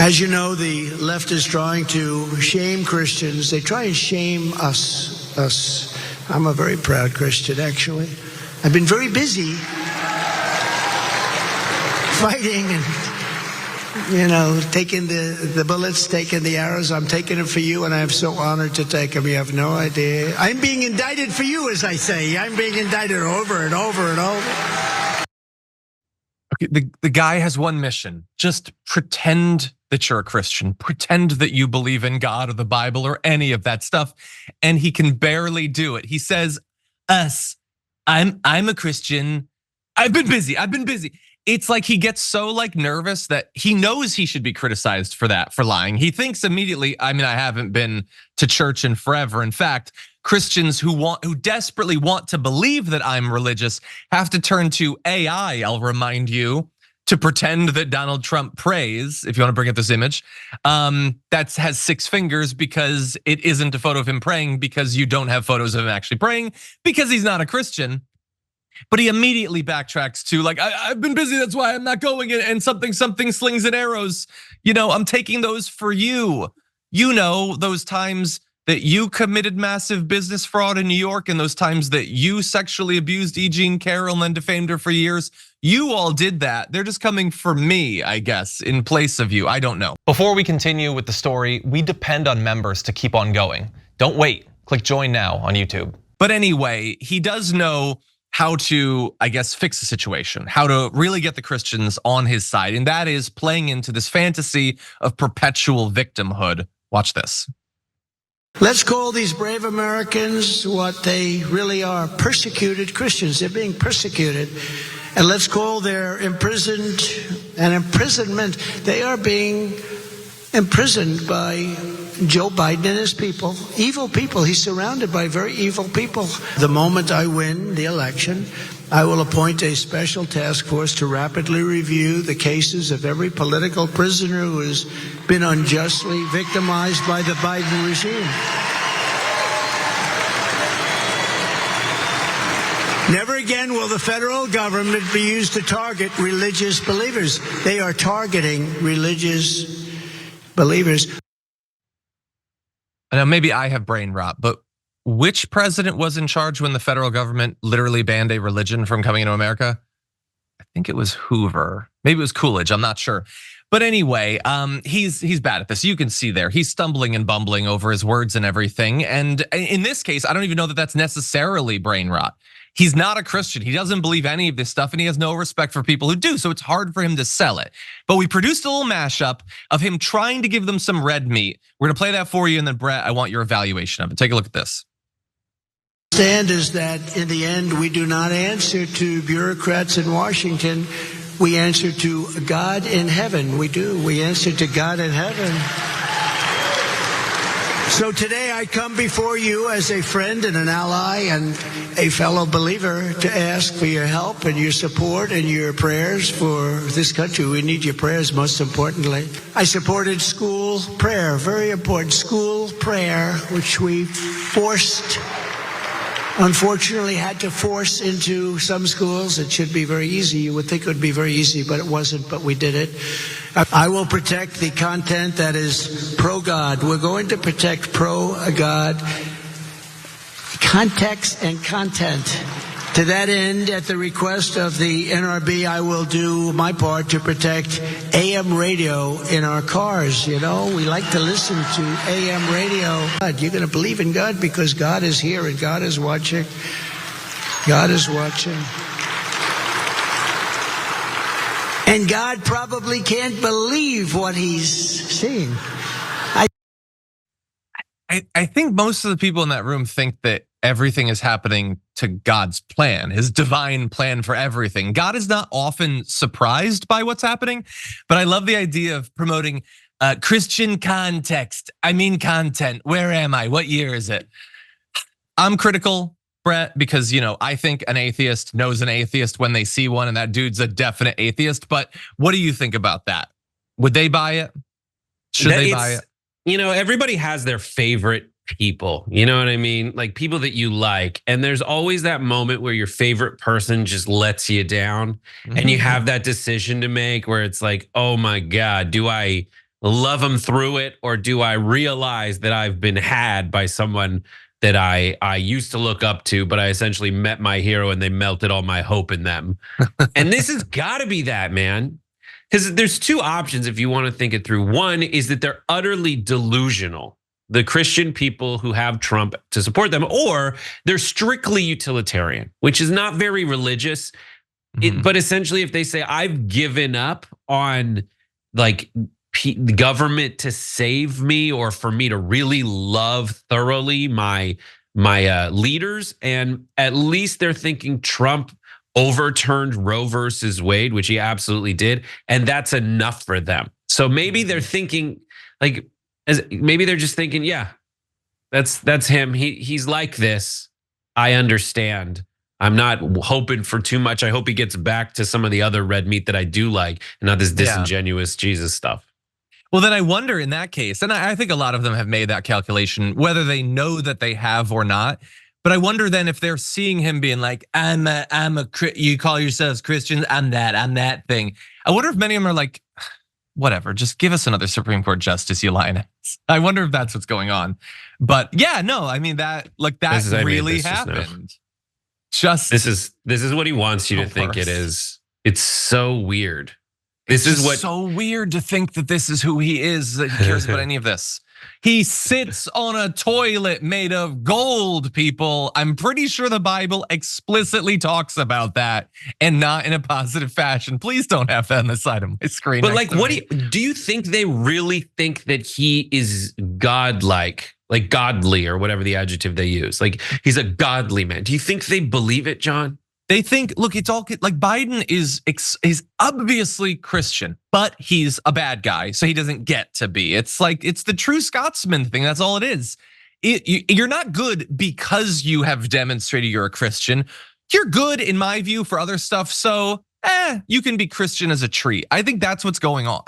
As you know, the left is trying to shame Christians. They try and shame us. I'm a very proud Christian, actually. I've been very busy fighting and, taking the bullets, taking the arrows. I'm taking it for you, and I'm so honored to take them. You have no idea. I'm being indicted for you, as I say. I'm being indicted over and over and over. Okay, the guy has one mission. Just pretend that you're a Christian. Pretend that you believe in God or the Bible or any of that stuff. And he can barely do it. He says, I'm a Christian. I've been busy. It's like he gets so nervous that he knows he should be criticized for lying. He thinks immediately, I haven't been to church in forever. In fact, Christians who desperately want to believe that I'm religious have to turn to AI, I'll remind you, to pretend that Donald Trump prays, if you want to bring up this image, that has 6 fingers because it isn't a photo of him praying, because you don't have photos of him actually praying, because he's not a Christian. But he immediately backtracks to I've been busy, that's why I'm not going, and something slings and arrows. I'm taking those for you. Those times that you committed massive business fraud in New York, and those times that you sexually abused E. Jean Carroll and then defamed her for years. You all did that. They're just coming for me, I guess, in place of you. I don't know. Before we continue with the story, we depend on members to keep on going. Don't wait. Click join now on YouTube. But anyway, he does know how to, I guess, fix the situation, how to really get the Christians on his side. And that is playing into this fantasy of perpetual victimhood. Watch this. Let's call these brave Americans what they really are, persecuted Christians. They're being persecuted. And let's call their imprisonment. They are being imprisoned by Joe Biden and his people, evil people. He's surrounded by very evil people. The moment I win the election, I will appoint a special task force to rapidly review the cases of every political prisoner who has been unjustly victimized by the Biden regime. Never again will the federal government be used to target religious believers. They are targeting religious believers. Now, maybe I have brain rot, but which president was in charge when the federal government literally banned a religion from coming into America? I think it was Hoover. Maybe it was Coolidge, I'm not sure. But anyway, he's bad at this. You can see there, he's stumbling and bumbling over his words and everything. And in this case, I don't even know that that's necessarily brain rot. He's not a Christian. He doesn't believe any of this stuff, and he has no respect for people who do. So it's hard for him to sell it. But we produced a little mashup of him trying to give them some red meat. We're gonna play that for you, and then Brett, I want your evaluation of it. Take a look at this. Stand is that in the end, we do not answer to bureaucrats in Washington. We answer to God in heaven. We do. We answer to God in heaven. So today I come before you as a friend and an ally and a fellow believer to ask for your help and your support and your prayers for this country. We need your prayers, most importantly. I supported school prayer, very important, school prayer, which we unfortunately had to force into some schools. It should be very easy. You would think it would be very easy, but it wasn't, but we did it. I will protect the content that is pro-God. We're going to protect pro-God context and content. To that end, at the request of the NRB, I will do my part to protect AM radio in our cars. We like to listen to AM radio. You're going to believe in God because God is here and God is watching. God is watching. And God probably can't believe what he's seeing. I think most of the people in that room think that everything is happening to God's plan, his divine plan for everything. God is not often surprised by what's happening, but I love the idea of promoting Christian context. Content. Where am I? What year is it? I'm critical, Brett, because I think an atheist knows an atheist when they see one, and that dude's a definite atheist. But what do you think about that? Would they buy it? Should they buy it? Everybody has their favorite people, you know what I mean? Like people that you like. And there's always that moment where your favorite person just lets you down. And you have that decision to make where it's like, oh my God, do I love them through it, or do I realize that I've been had by someone that I used to look up to, but I essentially met my hero and they melted all my hope in them? And this has got to be that, man. Because there's two options if you want to think it through. One is that they're utterly delusional, the Christian people who have Trump to support them, or they're strictly utilitarian, which is not very religious. But essentially, if they say, I've given up on like government to save me, or for me to really love thoroughly my leaders, and at least they're thinking Trump overturned Roe versus Wade, which he absolutely did, and that's enough for them. So maybe they're thinking maybe they're just thinking, yeah, that's him. He's like this. I understand. I'm not hoping for too much. I hope he gets back to some of the other red meat that I do like, and not this disingenuous Jesus stuff. Well, then I wonder in that case, and I think a lot of them have made that calculation, whether they know that they have or not. But I wonder then if they're seeing him being like, you call yourselves Christians, I'm that thing. I wonder if many of them are like, whatever, just give us another Supreme Court justice, you lioness. I wonder if that's what's going on. But yeah, no, I mean that really happened. This is what he wants you to think it is. It's so weird. This is what so weird to think that this is who he is, that he cares about any of this. He sits on a toilet made of gold, people. I'm pretty sure the Bible explicitly talks about that, and not in a positive fashion. Please don't have that on the side of my screen. But like, what do you think they really think that he is godlike, like godly, or whatever the adjective they use? Like he's a godly man. Do you think they believe it, John? They think, look, it's all like Biden is obviously Christian, but he's a bad guy, so he doesn't get to be. It's like, it's the true Scotsman thing. That's all it is. You're not good because you have demonstrated you're a Christian. You're good, in my view, for other stuff. So, you can be Christian as a tree. I think that's what's going on.